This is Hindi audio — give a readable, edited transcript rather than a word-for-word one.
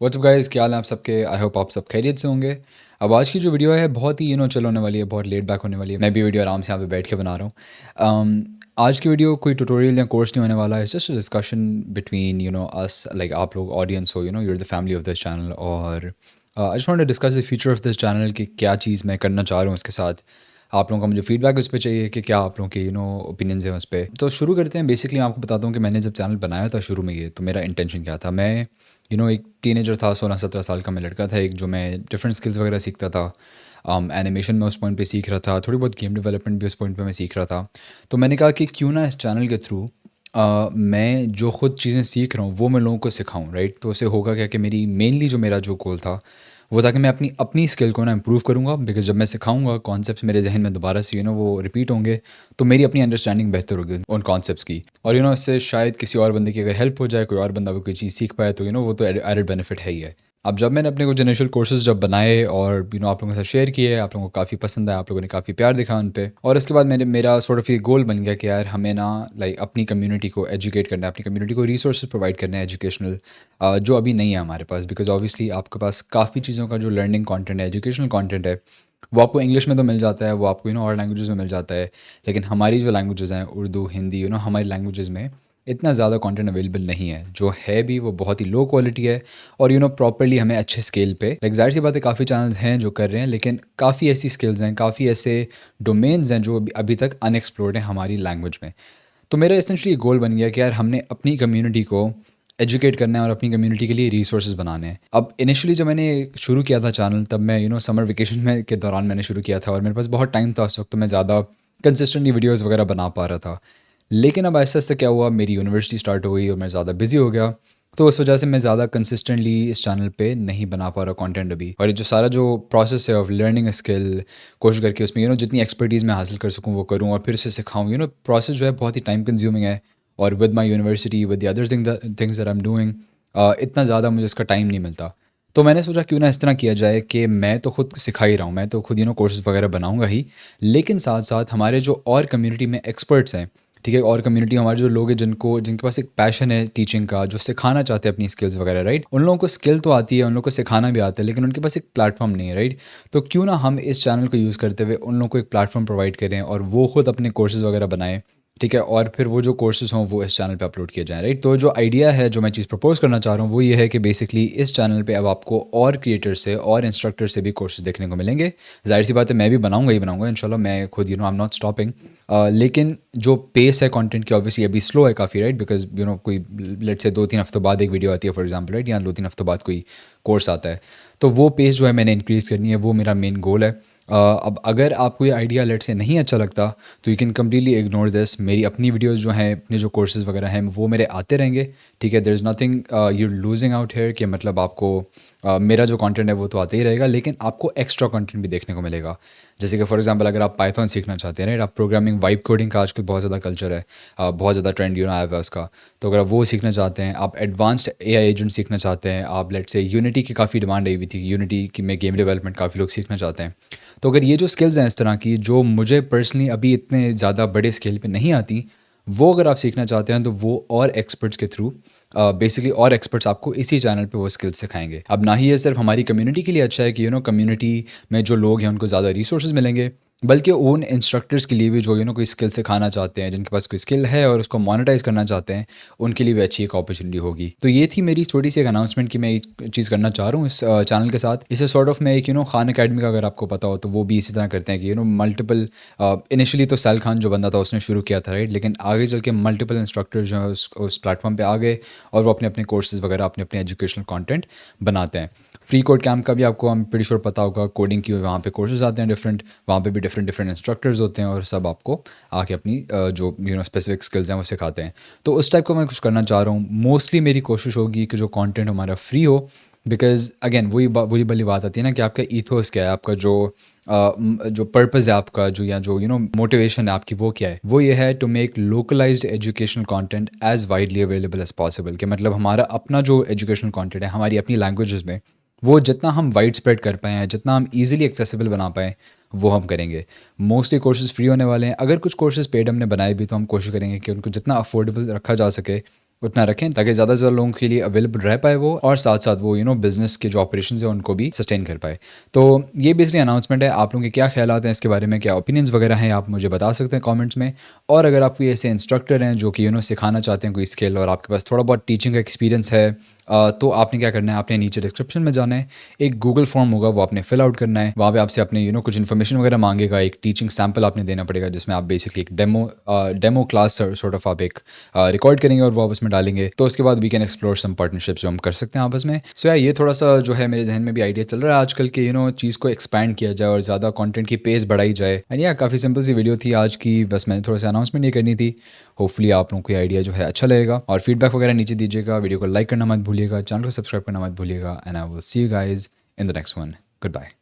व्हाट्सअप गाइस, क्या हाल है आप सबके। आई होप आप सब खैरियत से होंगे। अब आज की जो वीडियो है बहुत ही चल होने वाली है, बहुत लेट बैक होने वाली है। मैं भी वीडियो आराम से यहाँ पे बैठ के बना रहा हूँ। आज की वीडियो कोई ट्यूटोरियल या कोर्स नहीं होने वाला है, just discussion between us, like आप लोग ऑडियंस हो, your the family of this channel. और I just want to discuss the future of this channel कि क्या चीज़ मैं करना चाह रहा हूँ इसके साथ। आप लोगों का मुझे फीडबैक उस पर चाहिए कि क्या आप लोगों के ओपिनियंस हैं उस पर। तो शुरू करते हैं। बेसिकली मैं आपको बताता हूँ कि मैंने जब चैनल बनाया था शुरू में, ये तो मेरा इंटेंशन क्या था। मैं एक टीनेजर था, 16-17 साल का मैं लड़का था एक, जो मैं डिफरेंट स्किल्स वगैरह सीखता था। एनिमेशन में उस पॉइंट पे सीख रहा था, थोड़ी बहुत गेम डेवलपमेंट भी उस पॉइंट पे मैं सीख रहा था। तो मैंने कहा कि क्यों ना इस चैनल के थ्रू मैं जो खुद चीज़ें सीख रहा हूँ वो मैं लोगों को सिखाऊं, राइट। तो उससे होगा क्या कि मेनली जो मेरा जो गोल था वो था कि मैं अपनी अपनी स्किल को ना इम्प्रूव करूँगा। बिकॉज जब मैं सिखाऊंगा कॉन्सेप्ट्स मेरे जहन में दोबारा से वो रिपीट होंगे, तो मेरी अपनी अंडरस्टैंडिंग बेहतर होगी उन कॉन्सेप्ट्स की। और इससे शायद किसी और बंदे की अगर हेल्प हो जाए, कोई और बंदा कोई चीज़ सीख पाए, तो वो तो एडेड बेनिफिट है ही है। अब जब मैंने अपने कुछ इनिशियल कोर्सेज जब बनाए और आप लोगों के साथ शेयर किए, आप लोगों को काफ़ी पसंद आया, आप लोगों ने काफ़ी प्यार दिखा उन पे। और उसके बाद मेरा सॉर्ट ऑफ ये गोल बन गया कि यार हमें ना, लाइक अपनी कम्युनिटी को एजुकेट करना है, अपनी कम्युनिटी को रिसोर्सेज प्रोवाइड करना है एजुकेशनल, जो अभी नहीं है हमारे पास। बिकॉज ऑब्वियसली आपके पास काफ़ी चीज़ों का जो लर्निंग कंटेंट है, एजुकेशनल कंटेंट है, वो आपको इंग्लिश में तो मिल जाता है, वो आपको और लैंग्वेजेस में मिल जाता है। लेकिन हमारी जो लैंग्वेजेस हैं, उर्दू, हिंदी, हमारी लैंग्वेजेस में इतना ज़्यादा कंटेंट अवेलेबल नहीं है। जो है भी वो बहुत ही लो क्वालिटी है। और प्रॉपर्ली हमें अच्छे स्केल पे, लाइक ज़ाहिर सी बात है काफ़ी चैनल्स हैं जो कर रहे हैं, लेकिन काफ़ी ऐसी स्किल्स हैं, काफ़ी ऐसे डोमेन्स हैं जो अभी तक अनएक्सप्लोर्ड हैं हमारी लैंग्वेज में। तो मेरा एसेंशली गोल बन गया कि यार हमने अपनी कम्युनिटी को एजुकेट करना है और अपनी कम्युनिटी के लिए रिसोर्सेज बनाने हैं। अब इनिशियली जब मैंने शुरू किया था चैनल, तब मैं समर वेकेशन में के दौरान मैंने शुरू किया था और मेरे पास बहुत टाइम था उस वक्त, तो मैं ज़्यादा कंसिस्टेंटली वीडियोस वगैरह बना पा रहा था। लेकिन अब आहिस्ता आहिस्ता क्या हुआ, मेरी यूनिवर्सिटी स्टार्ट हो गई और मैं ज़्यादा बिजी हो गया। तो उस वजह से मैं ज़्यादा कंसिस्टेंटली इस चैनल पे नहीं बना पा रहा कंटेंट अभी। और ये जो सारा जो प्रोसेस है ऑफ लर्निंग स्किल, कोशिश करके उसमें जितनी एक्सपर्टीज़ मैं हासिल कर सकूँ वो करूँ और फिर उसे सिखाऊँ, प्रोसेस जो है बहुत ही टाइम कंज्यूमिंग है। और with my university, with the other things that I am doing, इतना ज़्यादा मुझे इसका टाइम नहीं मिलता। तो मैंने सोचा क्यों ना इस तरह किया जाए कि मैं तो खुद सिखा ही रहा हूँ, मैं तो खुद कोर्सेज़ वगैरह बनाऊँगा ही, लेकिन साथ साथ हमारे जो और कम्युनिटी में एक्सपर्ट्स हैं, ठीक है, और कम्युनिटी हमारे जो लोग हैं जिनके पास एक पैशन है टीचिंग का, जो सिखाना चाहते हैं अपनी स्किल्स वगैरह, राइट। उन लोगों को स्किल तो आती है, उन लोगों को सिखाना भी आता है, लेकिन उनके पास एक प्लेटफॉर्म नहीं है, राइट। तो क्यों ना हम इस चैनल को यूज़ करते हुए उन लोगों को एक प्लेटफॉर्म प्रोवाइड करें और वो खुद अपने कोर्सेज़ वगैरह बनाएं, ठीक है, और फिर वो जो कोर्सेज़ हों वो इस चैनल पे अपलोड किए जाएँ, राइट। तो जो आइडिया है, जो मैं चीज़ प्रपोज़ करना चाह रहा हूँ वो ये है कि बेसिकली इस चैनल पे अब आपको और क्रिएटर से और इंस्ट्रक्टर से भी कोर्सेज़ देखने को मिलेंगे। ज़ाहिर-सी बात है मैं भी बनाऊँगा ही बनाऊँगा इंशाल्लाह, मैं खुद आई एम नॉट स्टॉपिंग। लेकिन जो पेस है कंटेंट की ऑब्वियसली अभी स्लो है काफ़ी, राइट। बिकॉज़ कोई लेट्स से 2-3 हफ्तों बाद एक वीडियो आती है फॉर एग्जांपल, राइट, या 2-3 हफ्तों बाद कोई कोर्स आता है। तो वो पेस जो है मैंने इंक्रीज़ करनी है, वो मेरा मेन गोल है। अब अगर आपको ये आइडिया लेट से नहीं अच्छा लगता तो you can completely ignore this. मेरी अपनी वीडियोस जो हैं, अपने जो कोर्सेज़ वगैरह हैं, वो मेरे आते रहेंगे, ठीक है। There is nothing you losing out here कि मतलब आपको मेरा जो कंटेंट है वो तो आता ही रहेगा, लेकिन आपको एक्स्ट्रा कंटेंट भी देखने को मिलेगा। जैसे कि फॉर एग्जांपल अगर आप पाइथन सीखना चाहते हैं, राइट, आप प्रोग्रामिंग, वाइब कोडिंग का आजकल बहुत ज़्यादा कल्चर है, बहुत ज़्यादा ट्रेंड आया हुआ है उसका। तो अगर आप वो सीखना चाहते हैं, आप एडवांस्ड एआई एजेंट सीखना चाहते हैं, आप लेट्स से यूनिटी की काफ़ी डिमांड आई हुई थी, यूनिटी की में गेम डेवलपमेंट काफ़ी लोग सीखना चाहते हैं। तो अगर ये जो स्किल्स हैं इस तरह की, जो मुझे पर्सनली अभी इतने ज़्यादा बड़े स्केल पे नहीं आती, वो अगर आप सीखना चाहते हैं तो वो और एक्सपर्ट्स के थ्रू, बेसिकली और एक्सपर्ट्स आपको इसी चैनल पे वो स्किल्स सिखाएंगे। अब ना ही ये सिर्फ हमारी कम्युनिटी के लिए अच्छा है कि कम्युनिटी में जो लोग हैं उनको ज़्यादा रिसोर्सेज मिलेंगे, बल्कि उन इंस्ट्रक्टर्स के लिए भी जो कोई स्किल सिखाना चाहते हैं, जिनके पास कोई स्किल है और उसको मोनेटाइज करना चाहते हैं, उनके लिए भी अच्छी एक अपॉर्चुनिटी होगी। तो ये थी मेरी छोटी सी एक अनाउंसमेंट कि मैं एक चीज़ करना चाह रहा हूँ इस चैनल के साथ। इसे सॉर्ट ऑफ मैं एक खान अकेडमी का, अगर आपको पता हो तो वो भी इसी तरह करते हैं कि मल्टीपल, इनिशियली तो सैल खान जो बंदा था उसने शुरू किया था, राइट, लेकिन आगे चल के मल्टीपल इंस्ट्रक्टर जो है उस प्लेटफॉर्म पे आ गए और वो अपने अपने कोर्सेज वगैरह, अपने अपने एजुकेशनल कंटेंट बनाते हैं। फ्री कोड कैंप का भी आपको हम प्रीटी श्योर पता होगा, कोडिंग की वहाँ पे कोर्सेज आते हैं डिफरेंट, वहाँ पे भी डिफरेंट डिफरेंट इंस्ट्रक्टर्स होते हैं और सब आपको आके अपनी जो स्पेसिफिक स्किल्स हैं वो सिखाते हैं। तो उस टाइप का मैं कुछ करना चाह रहा हूँ। मोस्टली मेरी कोशिश होगी कि जो कंटेंट हमारा फ्री हो, बिकॉज अगेन वही बुरी भली बात आती है ना कि आपका ईथोस क्या है, आपका जो पर्पज़ है आपका, जो या जो मोटिवेशन है आपकी, वो क्या है। वो ये है to make localised educational content as widely available as possible, कि मतलब हमारा अपना जो एजुकेशनल कंटेंट है हमारी अपनी लैंग्वेजेस में, वो जितना हम वाइड स्प्रेड कर पाएँ, जितना हम ईजिली एक्सेसिबल बना पाएँ, वो हम करेंगे। मोस्टली कोर्सेज़ फ्री होने वाले हैं। अगर कुछ कोर्सेज़ पेड हमने बनाए भी तो हम कोशिश करेंगे कि उनको जितना अफोर्डेबल रखा जा सके उतना रखें ताकि ज़्यादा से ज़्यादा लोगों के लिए अवेलेबल रह पाए वो, और साथ साथ वो बिज़नेस के जो ऑपरेशंस हैं उनको भी सस्टेन कर पाए। तो ये बेसिकली अनाउंसमेंट है। आप लोगों के क्या ख़्यालात हैं इसके बारे में, क्या ओपिनियंस वगैरह हैं, आप मुझे बता सकते हैं कमेंट्स में। और अगर आप कोई ऐसे इंस्ट्रक्टर हैं जो कि सिखाना चाहते हैं कोई स्किल, और आपके पास थोड़ा बहुत टीचिंग का एक्सपीरियंस है, तो आपने क्या करना है, आपने नीचे डिस्क्रिप्शन में जाना है, एक गूगल फॉर्म होगा वो आपने फिल आउट करना है। वहाँ पे आपसे अपने कुछ इन्फॉर्मेशन वगैरह मांगेगा, एक टीचिंग सैम्पल आपने देना पड़ेगा जिसमें आप बेसिकली एक डेमो क्लास सॉर्ट ऑफ आप एक रिकॉर्ड करेंगे और वो आप उसमें डालेंगे। तो उसके बाद we can explore some partnerships जो हम कर सकते हैं आपस में। सो ये थोड़ा सा जो है मेरे जहन में भी आइडिया चल रहा है आजकल के चीज़ को एक्सपैंड किया जाए और ज़्यादा कंटेंट की पेस बढ़ाई जाए। एंड या काफ़ी सिंपल सी वीडियो थी आज की, बस मैंने थोड़ा सा अनाउंसमेंट ये करनी थी। होपफुली आप लोगों को ये आइडिया जो है अच्छा लगेगा, और फीडबैक वगैरह नीचे दीजिएगा। वीडियो को लाइक करना मत भूलिएगा, चैनल को सब्सक्राइब करना मत भूलिएगा। And I will see you guys in the next one. Good bye.